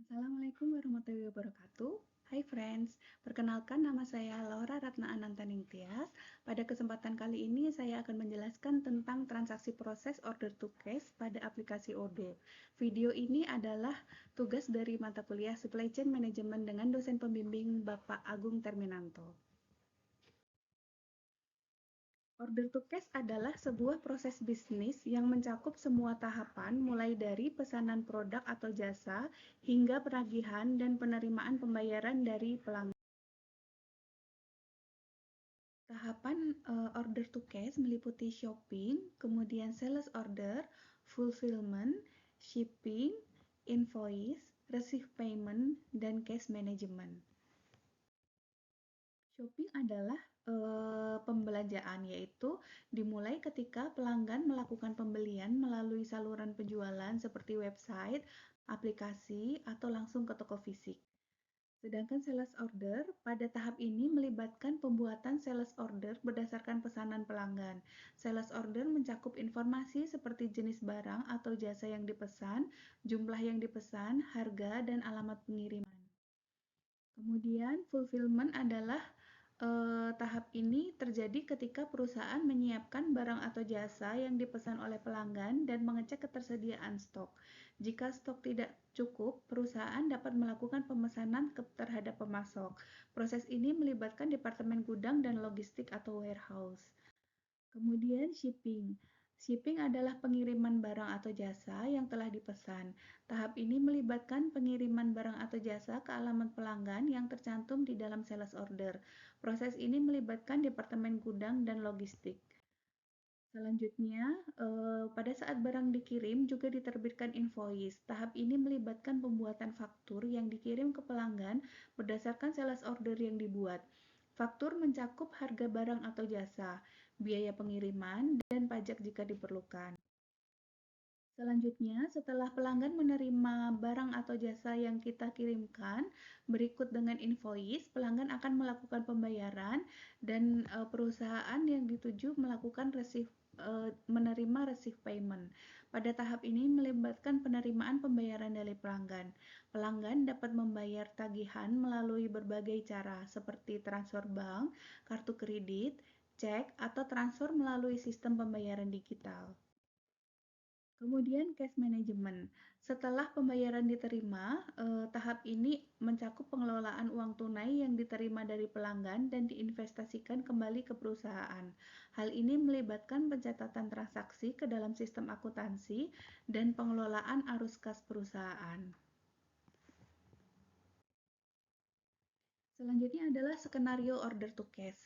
Assalamualaikum warahmatullahi wabarakatuh. Hai friends, perkenalkan nama saya Laura Ratna Anantaning Tias. Pada kesempatan kali ini saya akan menjelaskan tentang transaksi proses order to cash pada aplikasi Odoo. Video ini adalah tugas dari mata kuliah Supply Chain Management dengan dosen pembimbing Bapak Agung Terminanto. Order to cash adalah sebuah proses bisnis yang mencakup semua tahapan mulai dari pesanan produk atau jasa hingga penagihan dan penerimaan pembayaran dari pelanggan. Tahapan order to cash meliputi shopping, kemudian sales order, fulfillment, shipping, invoice, receive payment, dan cash management. Shopping adalah pembelanjaan, yaitu dimulai ketika pelanggan melakukan pembelian melalui saluran penjualan seperti website, aplikasi, atau langsung ke toko fisik. Sedangkan sales order pada tahap ini melibatkan pembuatan sales order berdasarkan pesanan pelanggan. Sales order mencakup informasi seperti jenis barang atau jasa yang dipesan, jumlah yang dipesan, harga, dan alamat pengiriman. Kemudian fulfillment adalah tahap ini terjadi ketika perusahaan menyiapkan barang atau jasa yang dipesan oleh pelanggan dan mengecek ketersediaan stok. Jika stok tidak cukup, perusahaan dapat melakukan pemesanan terhadap pemasok. Proses ini melibatkan departemen gudang dan logistik atau warehouse. Kemudian shipping. Shipping adalah pengiriman barang atau jasa yang telah dipesan. Tahap ini melibatkan pengiriman barang atau jasa ke alamat pelanggan yang tercantum di dalam sales order. Proses ini melibatkan departemen gudang dan logistik. Selanjutnya, pada saat barang dikirim juga diterbitkan invoice. Tahap ini melibatkan pembuatan faktur yang dikirim ke pelanggan berdasarkan sales order yang dibuat. Faktur mencakup harga barang atau jasa, biaya pengiriman, dan pajak jika diperlukan. Selanjutnya, setelah pelanggan menerima barang atau jasa yang kita kirimkan, berikut dengan invoice, pelanggan akan melakukan pembayaran dan perusahaan yang dituju melakukan menerima receive payment. Pada tahap ini melibatkan penerimaan pembayaran dari pelanggan. Pelanggan dapat membayar tagihan melalui berbagai cara seperti transfer bank, kartu kredit, cek, atau transfer melalui sistem pembayaran digital. Kemudian cash management. Setelah pembayaran diterima, tahap ini mencakup pengelolaan uang tunai yang diterima dari pelanggan dan diinvestasikan kembali ke perusahaan. Hal ini melibatkan pencatatan transaksi ke dalam sistem akuntansi dan pengelolaan arus kas perusahaan. Selanjutnya adalah skenario order to cash.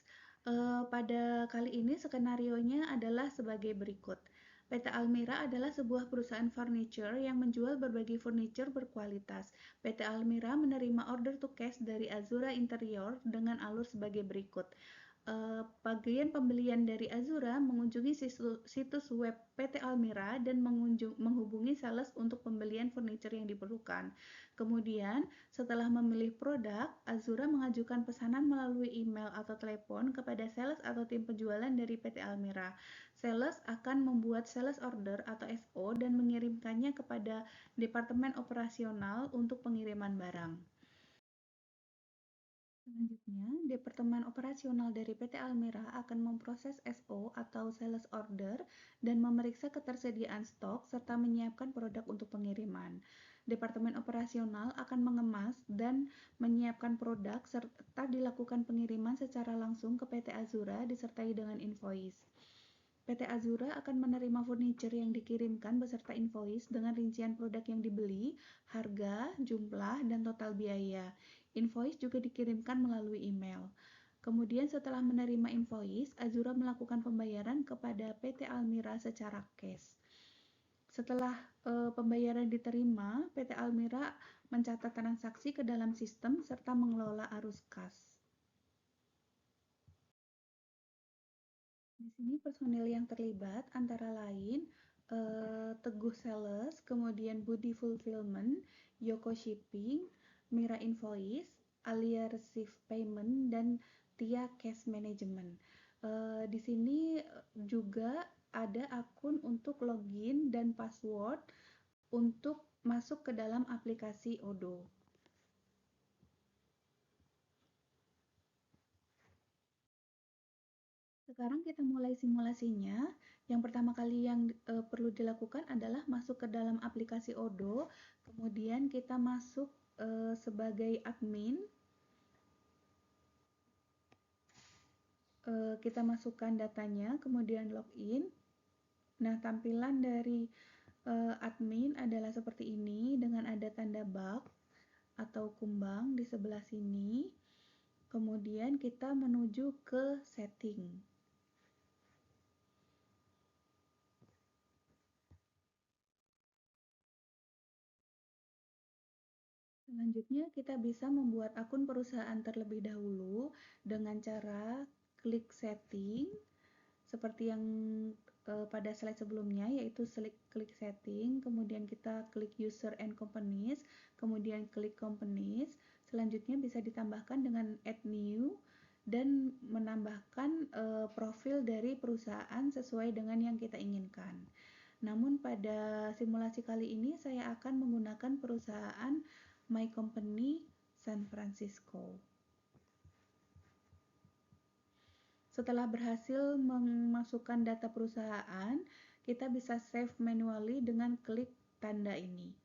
Pada kali ini skenarionya adalah sebagai berikut. PT Almira adalah sebuah perusahaan furniture yang menjual berbagai furniture berkualitas. PT Almira menerima order to cash dari Azura Interior dengan alur sebagai berikut. Bagian pembelian dari Azura mengunjungi situs web PT Almira dan menghubungi sales untuk pembelian furniture yang diperlukan. Kemudian, setelah memilih produk, Azura mengajukan pesanan melalui email atau telepon kepada sales atau tim penjualan dari PT Almira. Sales akan membuat sales order atau SO dan mengirimkannya kepada Departemen Operasional untuk pengiriman barang. Selanjutnya, Departemen Operasional dari PT Almira akan memproses SO atau Sales Order dan memeriksa ketersediaan stok serta menyiapkan produk untuk pengiriman. Departemen Operasional akan mengemas dan menyiapkan produk serta dilakukan pengiriman secara langsung ke PT Azura disertai dengan invoice. PT Azura akan menerima furniture yang dikirimkan beserta invoice dengan rincian produk yang dibeli, harga, jumlah, dan total biaya. Invoice juga dikirimkan melalui email. Kemudian setelah menerima invoice, Azura melakukan pembayaran kepada PT Almira secara cash. Setelah pembayaran diterima, PT Almira mencatat transaksi ke dalam sistem serta mengelola arus kas. Di sini personil yang terlibat antara lain Teguh Sales, kemudian Budi Fulfillment, Yoko Shipping, Mira Invoice, Alia Receive Payment, dan Tia Cash Management. Di sini juga ada akun untuk login dan password untuk masuk ke dalam aplikasi Odoo. Sekarang kita mulai simulasinya. Yang pertama kali yang perlu dilakukan adalah masuk ke dalam aplikasi Odoo, kemudian kita masuk sebagai admin. Kita masukkan datanya, kemudian login. Nah, tampilan dari admin adalah seperti ini dengan ada tanda bug atau kumbang di sebelah sini. Kemudian kita menuju ke setting. Selanjutnya kita bisa membuat akun perusahaan terlebih dahulu dengan cara klik setting seperti yang pada slide sebelumnya, yaitu klik setting, kemudian kita klik user and companies, kemudian klik companies. Selanjutnya bisa ditambahkan dengan add new dan menambahkan profil dari perusahaan sesuai dengan yang kita inginkan. Namun pada simulasi kali ini saya akan menggunakan perusahaan My Company San Francisco. Setelah berhasil memasukkan data perusahaan, kita bisa save manually dengan klik tanda ini.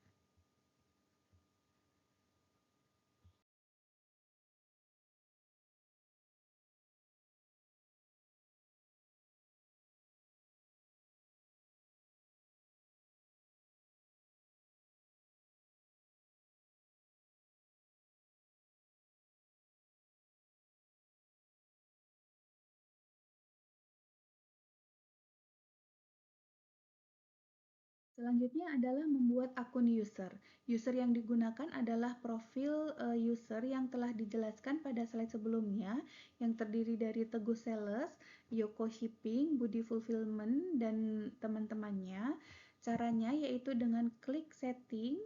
Selanjutnya adalah membuat akun user. User yang digunakan adalah profil user yang telah dijelaskan pada slide sebelumnya, yang terdiri dari Teguh Sales, Yoko Shipping, Budi Fulfillment, dan teman-temannya. Caranya yaitu dengan klik setting,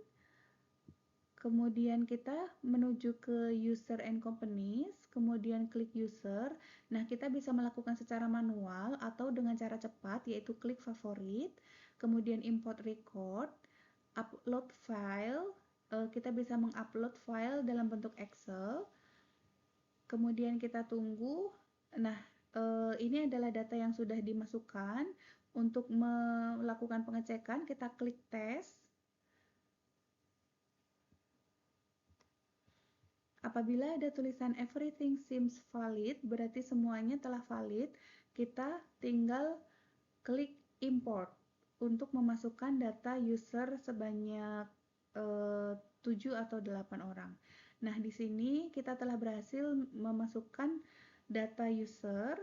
kemudian kita menuju ke user and companies, kemudian klik user. Nah, kita bisa melakukan secara manual atau dengan cara cepat, yaitu klik favorit, kemudian import record, upload file. Kita bisa mengupload file dalam bentuk Excel, kemudian kita tunggu. Nah, ini adalah data yang sudah dimasukkan. Untuk melakukan pengecekan, kita klik tes. Apabila ada tulisan everything seems valid, berarti semuanya telah valid. Kita tinggal klik import untuk memasukkan data user sebanyak 7 atau 8 orang. Nah, di sini kita telah berhasil memasukkan data user,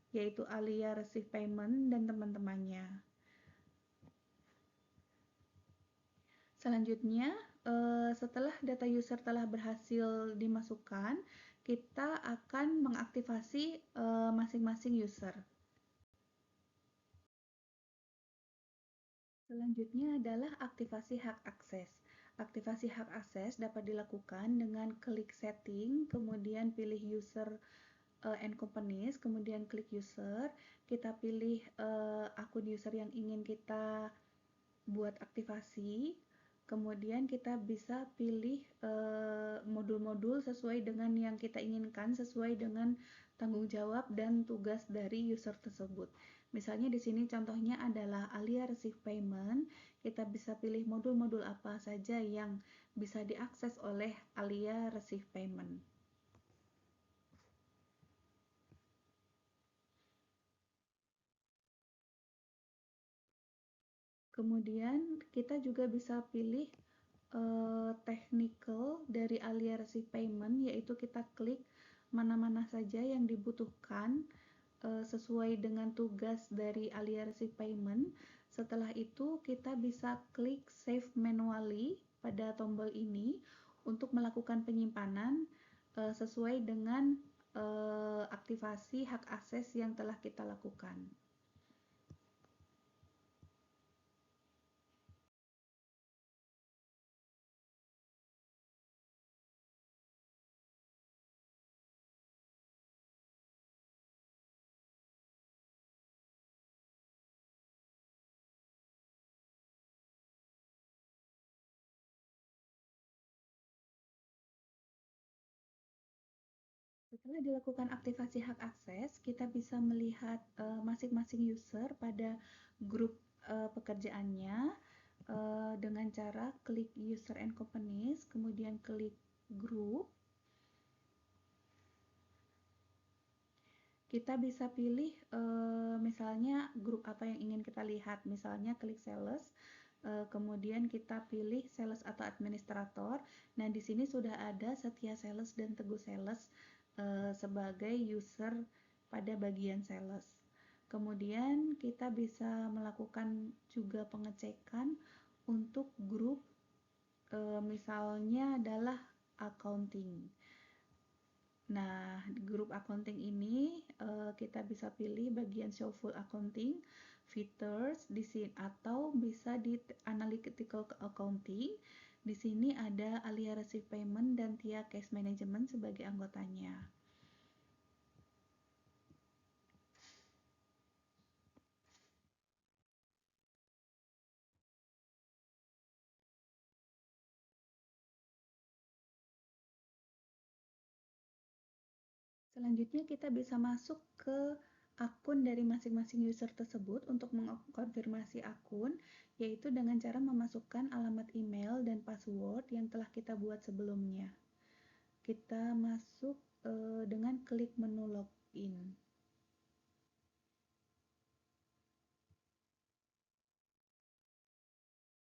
yaitu Alia Receive Payment dan teman-temannya. Selanjutnya, setelah data user telah berhasil dimasukkan, kita akan mengaktifasi masing-masing user. Selanjutnya adalah aktivasi hak akses. Aktivasi hak akses dapat dilakukan dengan klik setting, kemudian pilih user and companies, kemudian klik user, kita pilih akun user yang ingin kita buat aktivasi, kemudian kita bisa pilih modul-modul sesuai dengan yang kita inginkan, sesuai dengan tanggung jawab dan tugas dari user tersebut. Misalnya di sini contohnya adalah Alia Receive Payment. Kita bisa pilih modul-modul apa saja yang bisa diakses oleh Alia Receive Payment. Kemudian kita juga bisa pilih technical dari Alia Receive Payment, yaitu kita klik mana-mana saja yang dibutuhkan sesuai dengan tugas dari Alia Receive Payment. Setelah itu kita bisa klik Save Manually pada tombol ini untuk melakukan penyimpanan sesuai dengan aktivasi hak akses yang telah kita lakukan. Setelah dilakukan aktivasi hak akses, kita bisa melihat masing-masing user pada grup pekerjaannya dengan cara klik user and companies, kemudian klik group. Kita bisa pilih misalnya grup apa yang ingin kita lihat, misalnya klik sales, kemudian kita pilih sales atau administrator. Nah, di sini sudah ada Setia Sales dan Teguh Sales sebagai user pada bagian sales. Kemudian kita bisa melakukan juga pengecekan untuk grup misalnya adalah accounting. Nah, di grup accounting ini kita bisa pilih bagian show full accounting, features di sini atau bisa di analytical accounting. Di sini ada Alia Receive Payment dan Tia Cash Management sebagai anggotanya. Selanjutnya kita bisa masuk ke akun dari masing-masing user tersebut untuk mengkonfirmasi akun, yaitu dengan cara memasukkan alamat email dan password yang telah kita buat sebelumnya. Kita masuk dengan klik menu login.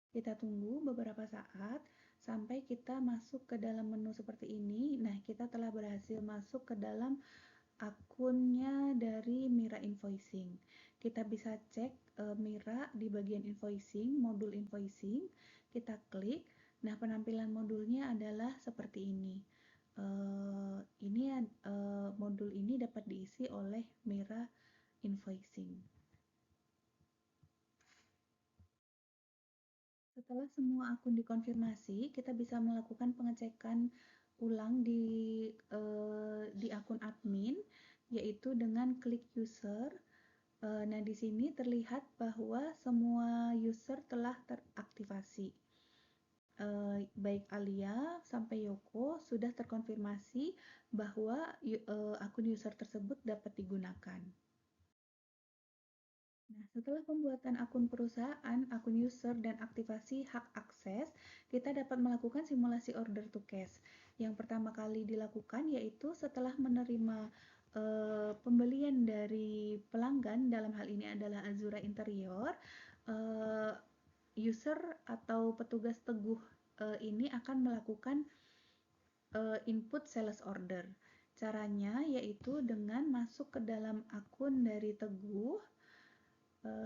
Kita tunggu beberapa saat sampai kita masuk ke dalam menu seperti ini. Nah, kita telah berhasil masuk ke dalam akunnya dari Mira Invoicing. Kita bisa cek Mira di bagian invoicing, modul invoicing. Kita klik. Nah, penampilan modulnya adalah seperti ini. Modul ini dapat diisi oleh Mira Invoicing. Setelah semua akun dikonfirmasi, kita bisa melakukan pengecekan ulang di akun admin, yaitu dengan klik user. Nah, di sini terlihat bahwa semua user telah teraktivasi. Baik Alia sampai Yoko sudah terkonfirmasi bahwa akun user tersebut dapat digunakan. Nah, setelah pembuatan akun perusahaan, akun user, dan aktivasi hak akses, kita dapat melakukan simulasi order to cash. Yang pertama kali dilakukan yaitu setelah menerima pembelian dari pelanggan, dalam hal ini adalah Azura Interior, user atau petugas Teguh ini akan melakukan input sales order. Caranya yaitu dengan masuk ke dalam akun dari Teguh.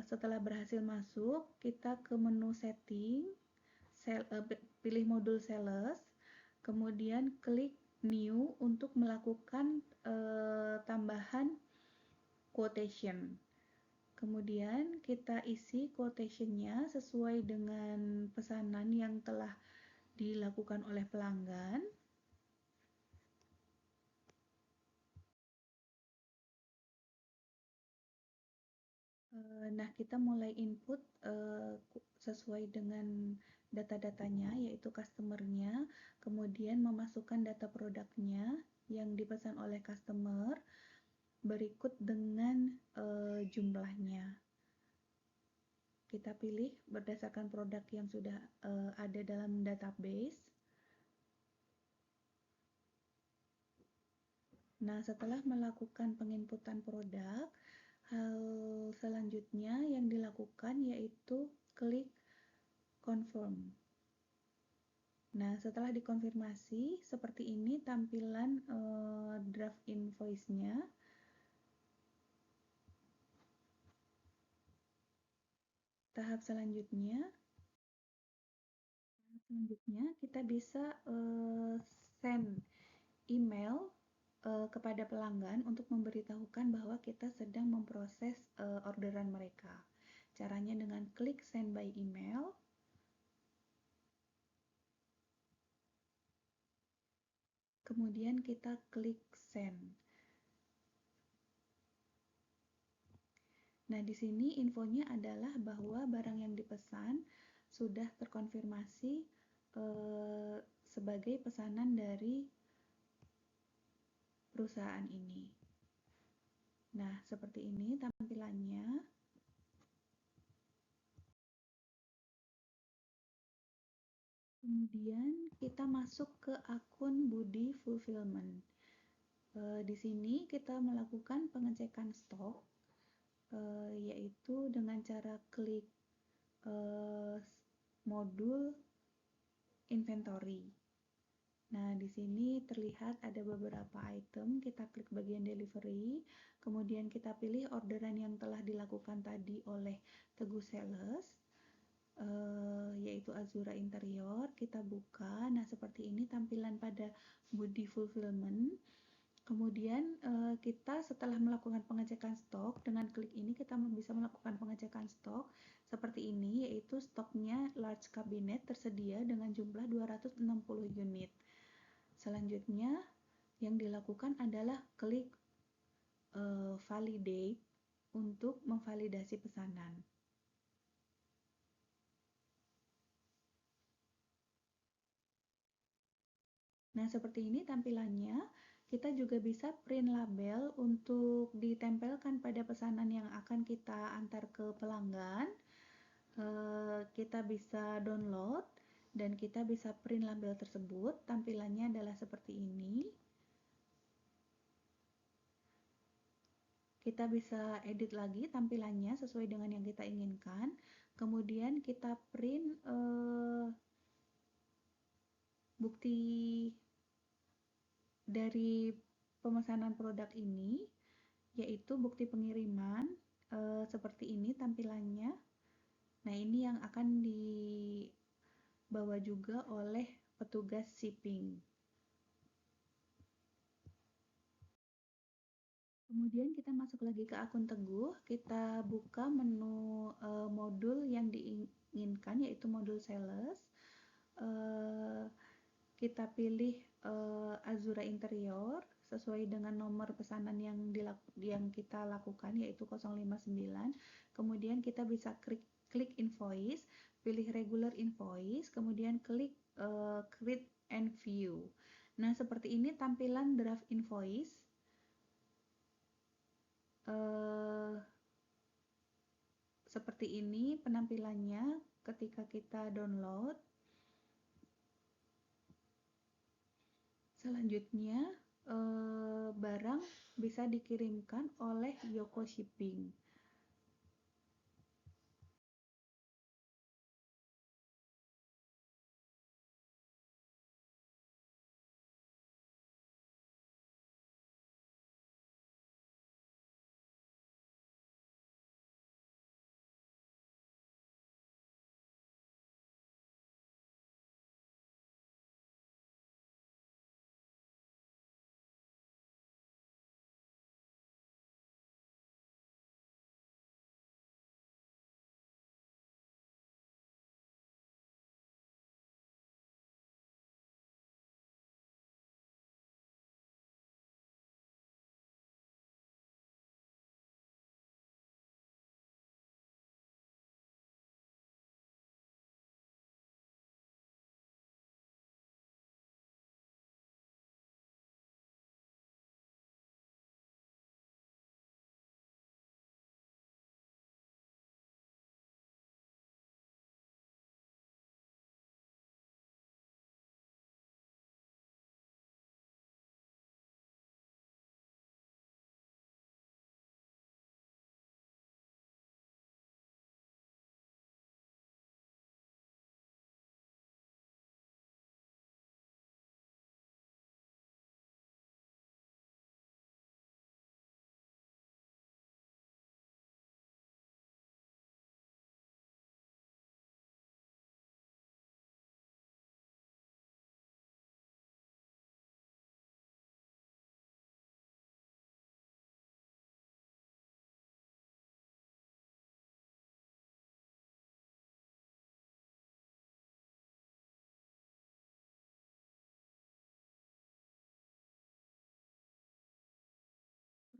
Setelah berhasil masuk, kita ke menu setting, pilih modul sales, kemudian klik new untuk melakukan tambahan quotation. Kemudian kita isi quotation-nya sesuai dengan pesanan yang telah dilakukan oleh pelanggan. Nah, kita mulai input sesuai dengan data-datanya, yaitu customer-nya, kemudian memasukkan data produknya yang dipesan oleh customer, berikut dengan jumlahnya. Kita pilih berdasarkan produk yang sudah ada dalam database. Nah, setelah melakukan penginputan produk, hal selanjutnya yang dilakukan yaitu klik confirm. Nah, setelah dikonfirmasi, seperti ini tampilan draft invoice-nya. Tahap selanjutnya kita bisa send email kepada pelanggan untuk memberitahukan bahwa kita sedang memproses orderan mereka. Caranya dengan klik send by email. Kemudian kita klik send. Nah, di sini infonya adalah bahwa barang yang dipesan sudah terkonfirmasi sebagai pesanan dari perusahaan ini. Nah, seperti ini tampilannya. Kemudian kita masuk ke akun Budi Fulfillment. Di sini kita melakukan pengecekan stok, yaitu dengan cara klik modul inventory. Nah, di sini terlihat ada beberapa item, kita klik bagian delivery, kemudian kita pilih orderan yang telah dilakukan tadi oleh Teguh Sales, yaitu Azura Interior, kita buka. Nah, seperti ini tampilan pada Budi Fulfillment. Kemudian kita setelah melakukan pengecekan stok, dengan klik ini kita bisa melakukan pengecekan stok seperti ini, yaitu stoknya large cabinet tersedia dengan jumlah 260 unit. Selanjutnya yang dilakukan adalah klik validate untuk memvalidasi pesanan. Nah, seperti ini tampilannya. Kita juga bisa print label untuk ditempelkan pada pesanan yang akan kita antar ke pelanggan. Kita bisa download dan kita bisa print label tersebut. Tampilannya adalah seperti ini. Kita bisa edit lagi tampilannya sesuai dengan yang kita inginkan. Kemudian kita print bukti dari pemesanan produk ini, yaitu bukti pengiriman. Seperti ini tampilannya. Nah, ini yang akan dibawa juga oleh petugas shipping. Kemudian kita masuk lagi ke akun Teguh, kita buka menu modul yang diinginkan, yaitu modul sales. Kita pilih Azura Interior sesuai dengan nomor pesanan yang kita lakukan, yaitu 059. Kemudian kita bisa klik invoice, pilih regular invoice, kemudian klik create and view. Nah, seperti ini tampilan draft invoice. Seperti ini penampilannya ketika kita download. Selanjutnya, barang bisa dikirimkan oleh Yoko Shipping.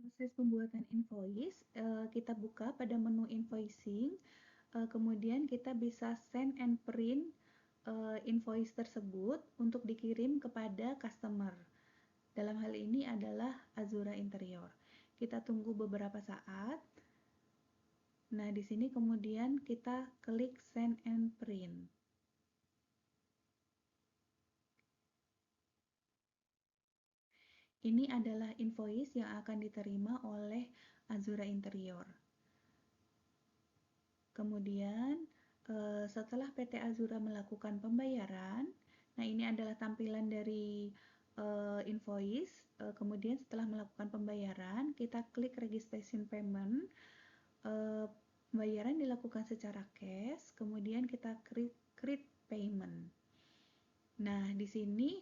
Proses pembuatan invoice, kita buka pada menu invoicing, kemudian kita bisa send and print invoice tersebut untuk dikirim kepada customer. Dalam hal ini adalah Azura Interior. Kita tunggu beberapa saat. Nah, di sini kemudian kita klik Send and Print. Ini adalah invoice yang akan diterima oleh Azura Interior. Kemudian, setelah PT Azura melakukan pembayaran, nah ini adalah tampilan dari invoice. Kemudian setelah melakukan pembayaran, kita klik Registration Payment. Pembayaran dilakukan secara cash, kemudian kita create payment. Nah, di sini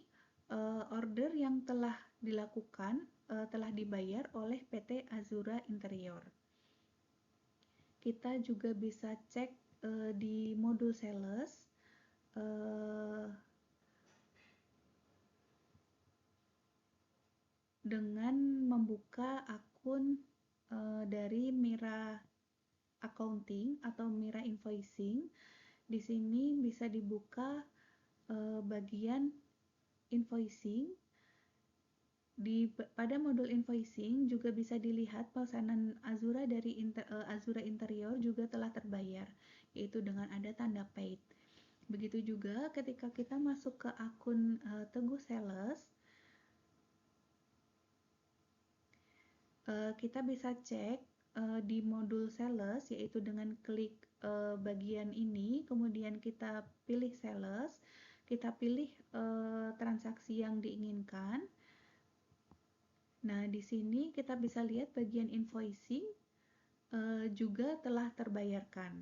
order yang telah dilakukan telah dibayar oleh PT Azura Interior. Kita juga bisa cek di modul sales dengan membuka akun dari Mira Accounting atau Mira Invoicing. Di sini bisa dibuka bagian invoicing. Pada modul invoicing juga bisa dilihat pesanan Azura dari Azura Interior juga telah terbayar, yaitu dengan ada tanda paid. Begitu juga ketika kita masuk ke akun Teguh Sales, kita bisa cek di modul sales, yaitu dengan klik bagian ini, kemudian kita pilih sales, kita pilih transaksi yang diinginkan. Nah, di sini kita bisa lihat bagian invoicing juga telah terbayarkan.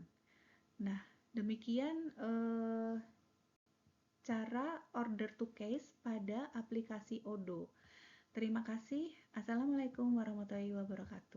Nah, demikian cara order to cash pada aplikasi Odoo. Terima kasih. Assalamualaikum warahmatullahi wabarakatuh.